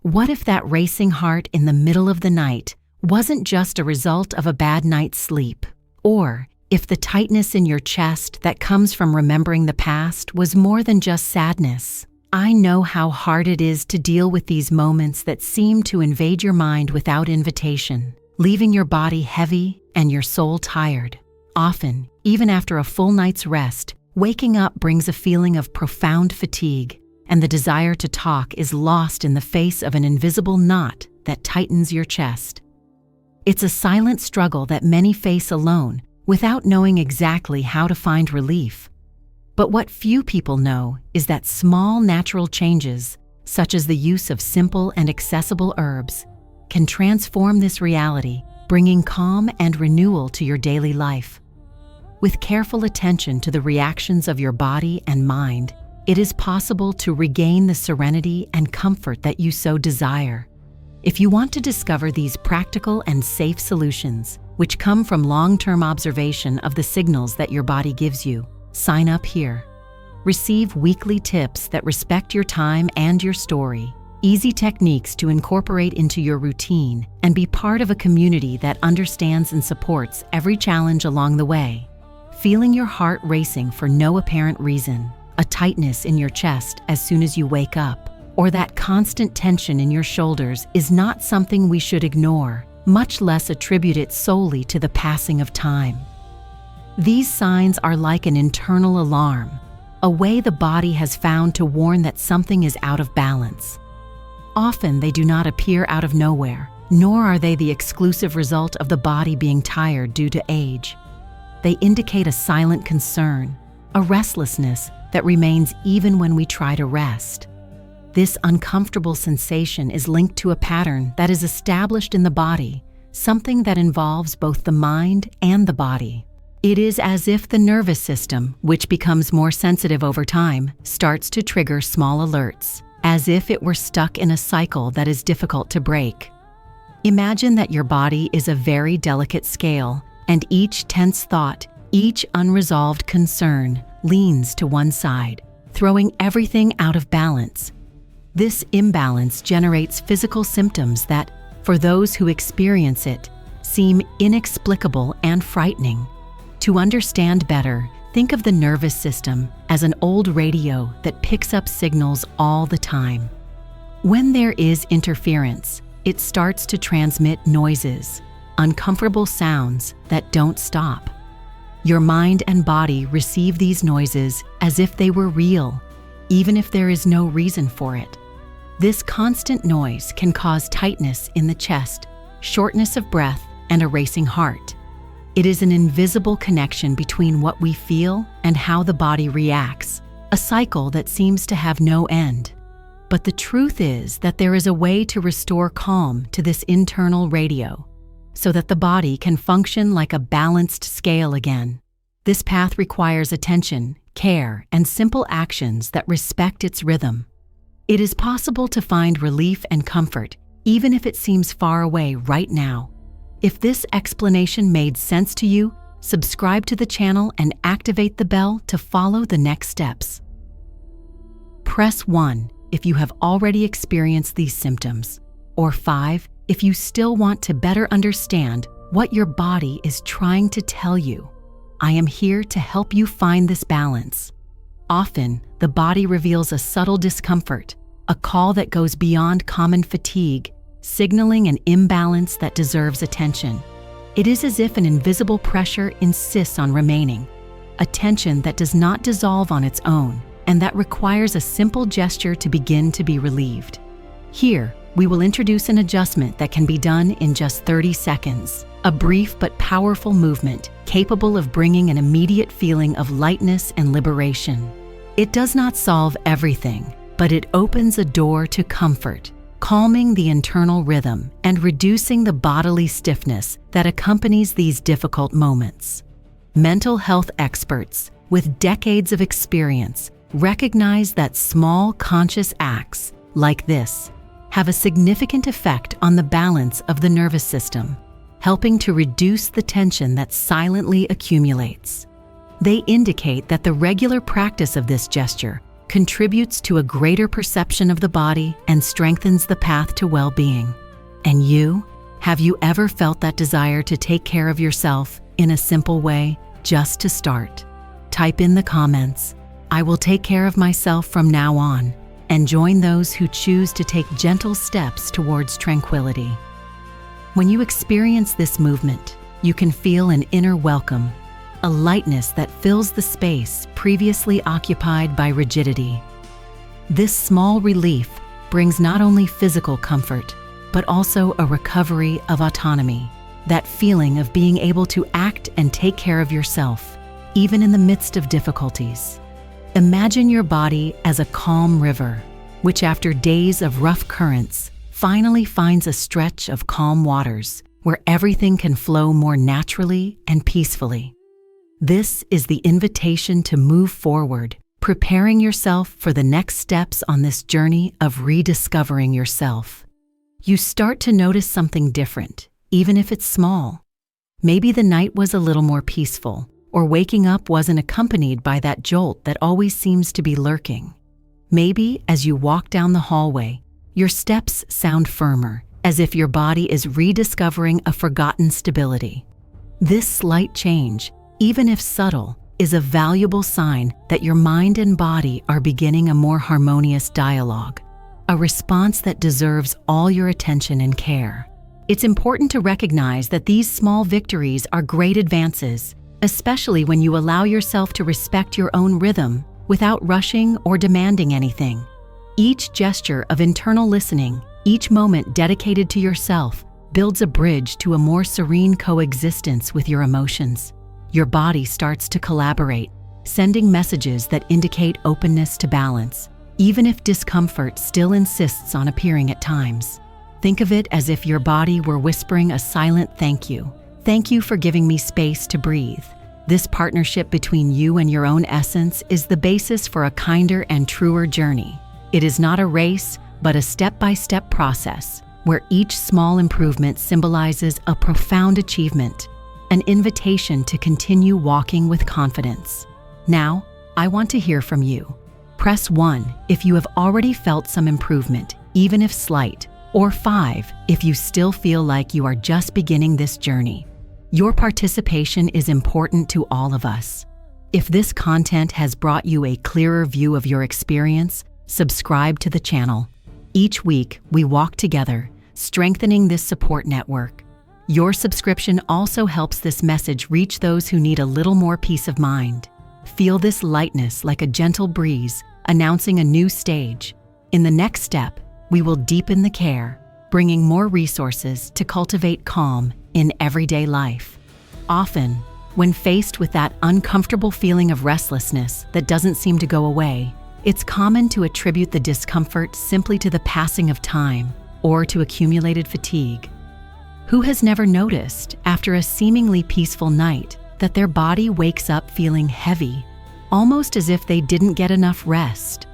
What if that racing heart in the middle of the night wasn't just a result of a bad night's sleep? Or if the tightness in your chest that comes from remembering the past was more than just sadness? I know how hard it is to deal with these moments that seem to invade your mind without invitation, leaving your body heavy and your soul tired. Often, even after a full night's rest, waking up brings a feeling of profound fatigue, and the desire to talk is lost in the face of an invisible knot that tightens your chest. It's a silent struggle that many face alone, without knowing exactly how to find relief. But what few people know is that small natural changes, such as the use of simple and accessible herbs, can transform this reality, bringing calm and renewal to your daily life. With careful attention to the reactions of your body and mind, it is possible to regain the serenity and comfort that you so desire. If you want to discover these practical and safe solutions, which come from long-term observation of the signals that your body gives you, sign up here. Receive weekly tips that respect your time and your story, easy techniques to incorporate into your routine, and be part of a community that understands and supports every challenge along the way. Feeling your heart racing for no apparent reason, a tightness in your chest as soon as you wake up, or that constant tension in your shoulders is not something we should ignore, much less attribute it solely to the passing of time. These signs are like an internal alarm, a way the body has found to warn that something is out of balance. Often they do not appear out of nowhere, nor are they the exclusive result of the body being tired due to age. They indicate a silent concern, a restlessness that remains even when we try to rest. This uncomfortable sensation is linked to a pattern that is established in the body, something that involves both the mind and the body. It is as if the nervous system, which becomes more sensitive over time, starts to trigger small alerts, as if it were stuck in a cycle that is difficult to break. Imagine that your body is a very delicate scale, and each tense thought, each unresolved concern, leans to one side, throwing everything out of balance. This imbalance generates physical symptoms that, for those who experience it, seem inexplicable and frightening. To understand better, think of the nervous system as an old radio that picks up signals all the time. When there is interference, it starts to transmit noises, uncomfortable sounds that don't stop. Your mind and body receive these noises as if they were real, even if there is no reason for it. This constant noise can cause tightness in the chest, shortness of breath, and a racing heart. It is an invisible connection between what we feel and how the body reacts, a cycle that seems to have no end. But the truth is that there is a way to restore calm to this internal radio, so that the body can function like a balanced scale again. This path requires attention, care, and simple actions that respect its rhythm. It is possible to find relief and comfort, even if it seems far away right now. If this explanation made sense to you, subscribe to the channel and activate the bell to follow the next steps. Press 1 if you have already experienced these symptoms, or 5 if you still want to better understand what your body is trying to tell you. I am here to help you find this balance. Often, the body reveals a subtle discomfort, a call that goes beyond common fatigue, signaling an imbalance that deserves attention. It is as if an invisible pressure insists on remaining, a tension that does not dissolve on its own, and that requires a simple gesture to begin to be relieved. Here, we will introduce an adjustment that can be done in just 30 seconds, a brief but powerful movement capable of bringing an immediate feeling of lightness and liberation. It does not solve everything, but it opens a door to comfort, calming the internal rhythm and reducing the bodily stiffness that accompanies these difficult moments. Mental health experts with decades of experience recognize that small conscious acts like this have a significant effect on the balance of the nervous system, helping to reduce the tension that silently accumulates. They indicate that the regular practice of this gesture contributes to a greater perception of the body and strengthens the path to well-being. And you? Have you ever felt that desire to take care of yourself in a simple way, just to start? Type in the comments, "I will take care of myself from now on," and join those who choose to take gentle steps towards tranquility. When you experience this movement, you can feel an inner welcome, a lightness that fills the space previously occupied by rigidity. This small relief brings not only physical comfort, but also a recovery of autonomy, that feeling of being able to act and take care of yourself, even in the midst of difficulties. Imagine your body as a calm river, which after days of rough currents, finally finds a stretch of calm waters where everything can flow more naturally and peacefully. This is the invitation to move forward, preparing yourself for the next steps on this journey of rediscovering yourself. You start to notice something different, even if it's small. Maybe the night was a little more peaceful, or waking up wasn't accompanied by that jolt that always seems to be lurking. Maybe as you walk down the hallway, your steps sound firmer, as if your body is rediscovering a forgotten stability. This slight change, even if subtle, is a valuable sign that your mind and body are beginning a more harmonious dialogue, a response that deserves all your attention and care. It's important to recognize that these small victories are great advances, especially when you allow yourself to respect your own rhythm without rushing or demanding anything. Each gesture of internal listening, each moment dedicated to yourself, builds a bridge to a more serene coexistence with your emotions. Your body starts to collaborate, sending messages that indicate openness to balance, even if discomfort still insists on appearing at times. Think of it as if your body were whispering a silent thank you. Thank you for giving me space to breathe. This partnership between you and your own essence is the basis for a kinder and truer journey. It is not a race, but a step-by-step process, where each small improvement symbolizes a profound achievement, an invitation to continue walking with confidence. Now, I want to hear from you. Press 1 if you have already felt some improvement, even if slight, or 5 if you still feel like you are just beginning this journey. Your participation is important to all of us. If this content has brought you a clearer view of your experience, subscribe to the channel. Each week, we walk together, strengthening this support network. Your subscription also helps this message reach those who need a little more peace of mind. Feel this lightness like a gentle breeze, announcing a new stage. In the next step, we will deepen the care, bringing more resources to cultivate calm in everyday life. Often, when faced with that uncomfortable feeling of restlessness that doesn't seem to go away, it's common to attribute the discomfort simply to the passing of time or to accumulated fatigue. Who has never noticed, after a seemingly peaceful night, that their body wakes up feeling heavy, almost as if they didn't get enough rest?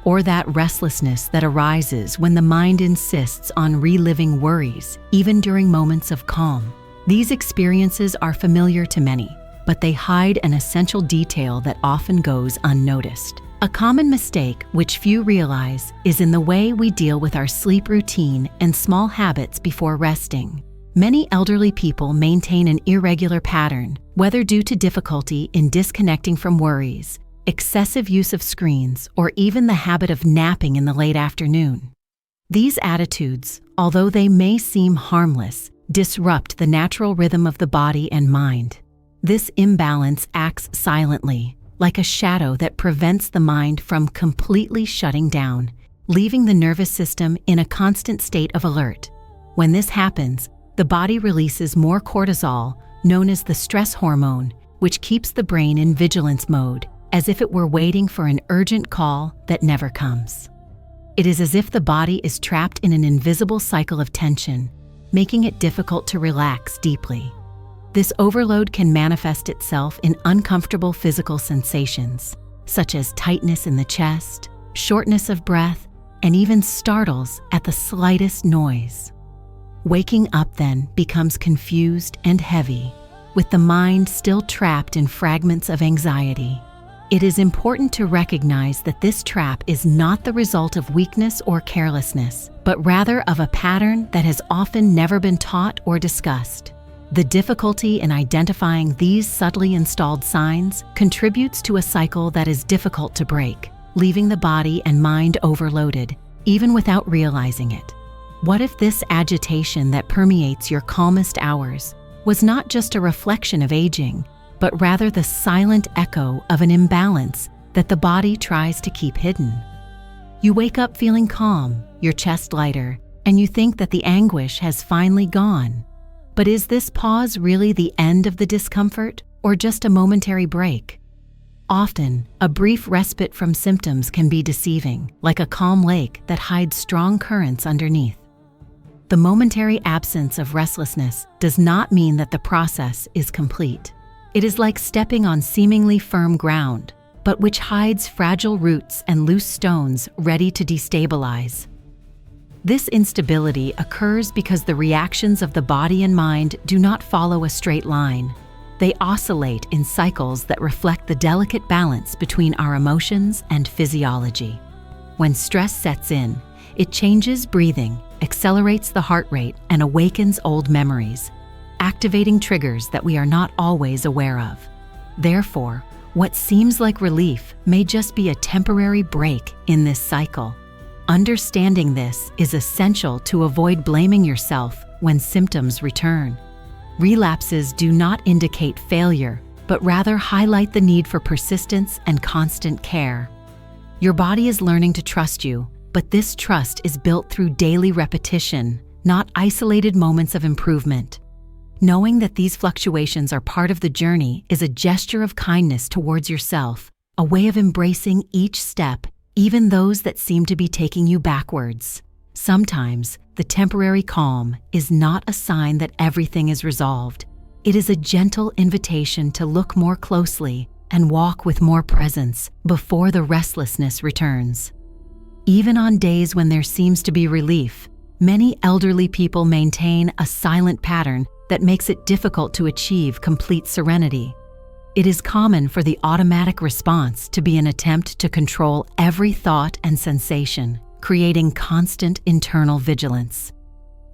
Or that restlessness that arises when the mind insists on reliving worries, even during moments of calm. These experiences are familiar to many, but they hide an essential detail that often goes unnoticed. A common mistake, which few realize, is in the way we deal with our sleep routine and small habits before resting. Many elderly people maintain an irregular pattern, whether due to difficulty in disconnecting from worries, excessive use of screens, or even the habit of napping in the late afternoon. These attitudes, although they may seem harmless, disrupt the natural rhythm of the body and mind. This imbalance acts silently, like a shadow that prevents the mind from completely shutting down, leaving the nervous system in a constant state of alert. When this happens, the body releases more cortisol, known as the stress hormone, which keeps the brain in vigilance mode, as if it were waiting for an urgent call that never comes. It is as if the body is trapped in an invisible cycle of tension, making it difficult to relax deeply. This overload can manifest itself in uncomfortable physical sensations, such as tightness in the chest, shortness of breath, and even startles at the slightest noise. Waking up then becomes confused and heavy, with the mind still trapped in fragments of anxiety. It is important to recognize that this trap is not the result of weakness or carelessness, but rather of a pattern that has often never been taught or discussed. The difficulty in identifying these subtly installed signs contributes to a cycle that is difficult to break, leaving the body and mind overloaded, even without realizing it. What if this agitation that permeates your calmest hours was not just a reflection of aging, but rather the silent echo of an imbalance that the body tries to keep hidden? You wake up feeling calm, your chest lighter, and you think that the anguish has finally gone. But is this pause really the end of the discomfort, or just a momentary break? Often, a brief respite from symptoms can be deceiving, like a calm lake that hides strong currents underneath. The momentary absence of restlessness does not mean that the process is complete. It is like stepping on seemingly firm ground, but which hides fragile roots and loose stones ready to destabilize. This instability occurs because the reactions of the body and mind do not follow a straight line. They oscillate in cycles that reflect the delicate balance between our emotions and physiology. When stress sets in, it changes breathing, accelerates the heart rate, and awakens old memories, activating triggers that we are not always aware of. Therefore, what seems like relief may just be a temporary break in this cycle. Understanding this is essential to avoid blaming yourself when symptoms return. Relapses do not indicate failure, but rather highlight the need for persistence and constant care. Your body is learning to trust you, but this trust is built through daily repetition, not isolated moments of improvement. Knowing that these fluctuations are part of the journey is a gesture of kindness towards yourself, a way of embracing each step, even those that seem to be taking you backwards. Sometimes, the temporary calm is not a sign that everything is resolved. It is a gentle invitation to look more closely and walk with more presence before the restlessness returns. Even on days when there seems to be relief, many elderly people maintain a silent pattern that makes it difficult to achieve complete serenity. It is common for the automatic response to be an attempt to control every thought and sensation, creating constant internal vigilance.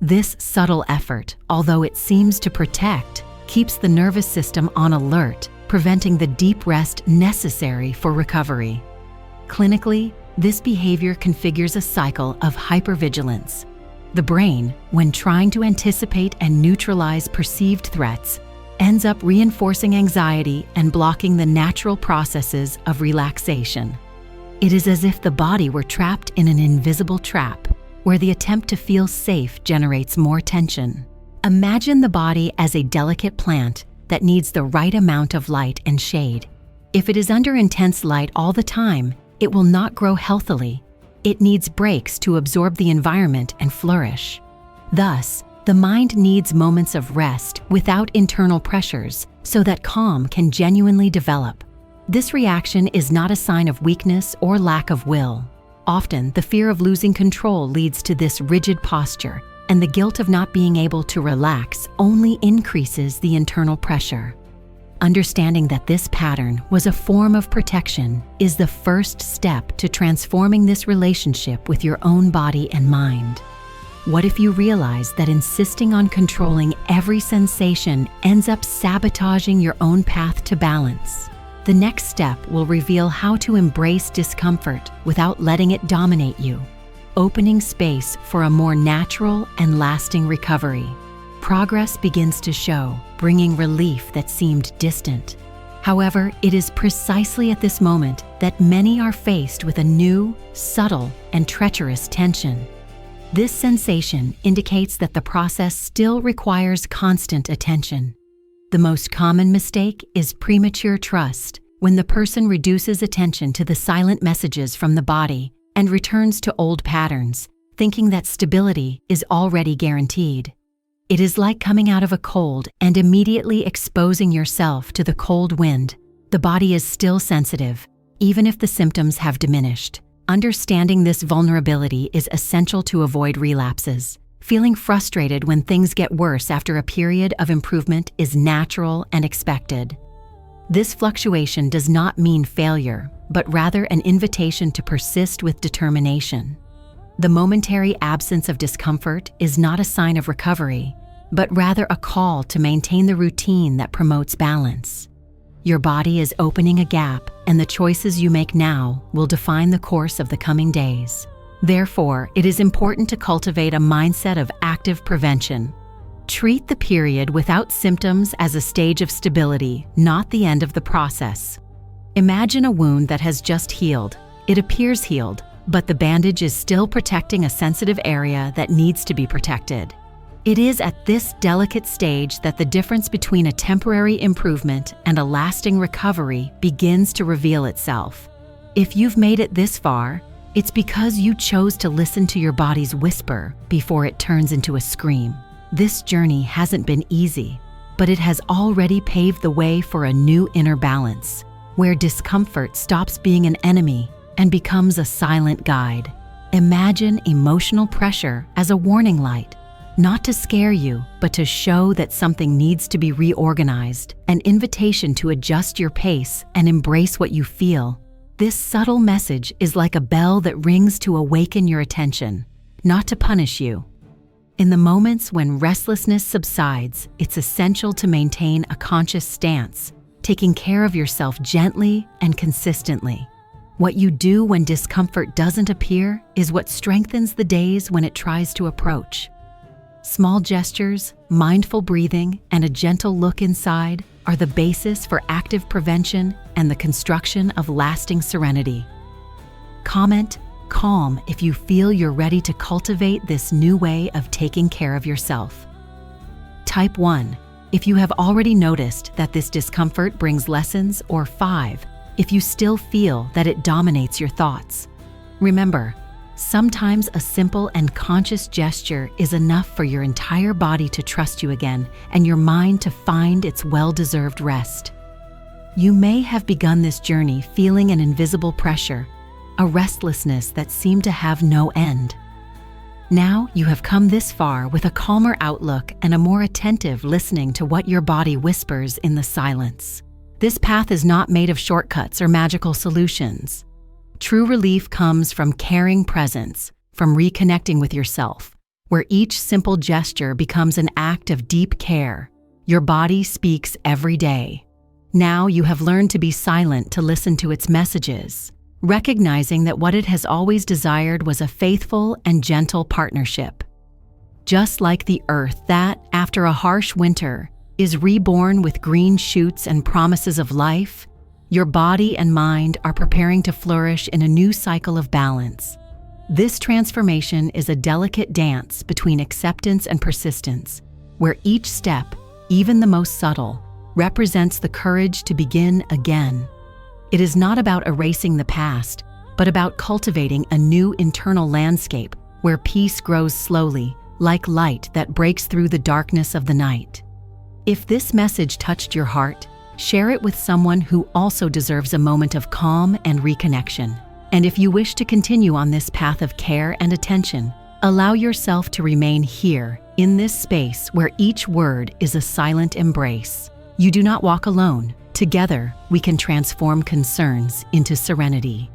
This subtle effort, although it seems to protect, keeps the nervous system on alert, preventing the deep rest necessary for recovery. Clinically, this behavior configures a cycle of hypervigilance. The brain, when trying to anticipate and neutralize perceived threats, ends up reinforcing anxiety and blocking the natural processes of relaxation. It is as if the body were trapped in an invisible trap, where the attempt to feel safe generates more tension. Imagine the body as a delicate plant that needs the right amount of light and shade. If it is under intense light all the time, it will not grow healthily. It needs breaks to absorb the environment and flourish. Thus, the mind needs moments of rest without internal pressures so that calm can genuinely develop. This reaction is not a sign of weakness or lack of will. Often, the fear of losing control leads to this rigid posture, and the guilt of not being able to relax only increases the internal pressure. Understanding that this pattern was a form of protection is the first step to transforming this relationship with your own body and mind. What if you realize that insisting on controlling every sensation ends up sabotaging your own path to balance? The next step will reveal how to embrace discomfort without letting it dominate you, opening space for a more natural and lasting recovery. Progress begins to show, bringing relief that seemed distant. However, it is precisely at this moment that many are faced with a new, subtle, and treacherous tension. This sensation indicates that the process still requires constant attention. The most common mistake is premature trust, when the person reduces attention to the silent messages from the body and returns to old patterns, thinking that stability is already guaranteed. It is like coming out of a cold and immediately exposing yourself to the cold wind. The body is still sensitive, even if the symptoms have diminished. Understanding this vulnerability is essential to avoid relapses. Feeling frustrated when things get worse after a period of improvement is natural and expected. This fluctuation does not mean failure, but rather an invitation to persist with determination. The momentary absence of discomfort is not a sign of recovery, but rather a call to maintain the routine that promotes balance. Your body is opening a gap, and the choices you make now will define the course of the coming days. Therefore, it is important to cultivate a mindset of active prevention. Treat the period without symptoms as a stage of stability, not the end of the process. Imagine a wound that has just healed. It appears healed, but the bandage is still protecting a sensitive area that needs to be protected. It is at this delicate stage that the difference between a temporary improvement and a lasting recovery begins to reveal itself. If you've made it this far, it's because you chose to listen to your body's whisper before it turns into a scream. This journey hasn't been easy, but it has already paved the way for a new inner balance, where discomfort stops being an enemy and becomes a silent guide. Imagine emotional pressure as a warning light, not to scare you, but to show that something needs to be reorganized, an invitation to adjust your pace and embrace what you feel. This subtle message is like a bell that rings to awaken your attention, not to punish you. In the moments when restlessness subsides, it's essential to maintain a conscious stance, taking care of yourself gently and consistently. What you do when discomfort doesn't appear is what strengthens the days when it tries to approach. Small gestures, mindful breathing, and a gentle look inside are the basis for active prevention and the construction of lasting serenity. Comment calm if you feel you're ready to cultivate this new way of taking care of yourself. Type 1 if you have already noticed that this discomfort brings lessons, or 5 if you still feel that it dominates your thoughts. Remember, sometimes a simple and conscious gesture is enough for your entire body to trust you again and your mind to find its well-deserved rest. You may have begun this journey feeling an invisible pressure, a restlessness that seemed to have no end. Now you have come this far with a calmer outlook and a more attentive listening to what your body whispers in the silence. This path is not made of shortcuts or magical solutions. True relief comes from caring presence, from reconnecting with yourself, where each simple gesture becomes an act of deep care. Your body speaks every day. Now you have learned to be silent to listen to its messages, recognizing that what it has always desired was a faithful and gentle partnership. Just like the earth that, after a harsh winter, is reborn with green shoots and promises of life, your body and mind are preparing to flourish in a new cycle of balance. This transformation is a delicate dance between acceptance and persistence, where each step, even the most subtle, represents the courage to begin again. It is not about erasing the past, but about cultivating a new internal landscape where peace grows slowly, like light that breaks through the darkness of the night. If this message touched your heart, share it with someone who also deserves a moment of calm and reconnection. And if you wish to continue on this path of care and attention, allow yourself to remain here, in this space where each word is a silent embrace. You do not walk alone. Together, we can transform concerns into serenity.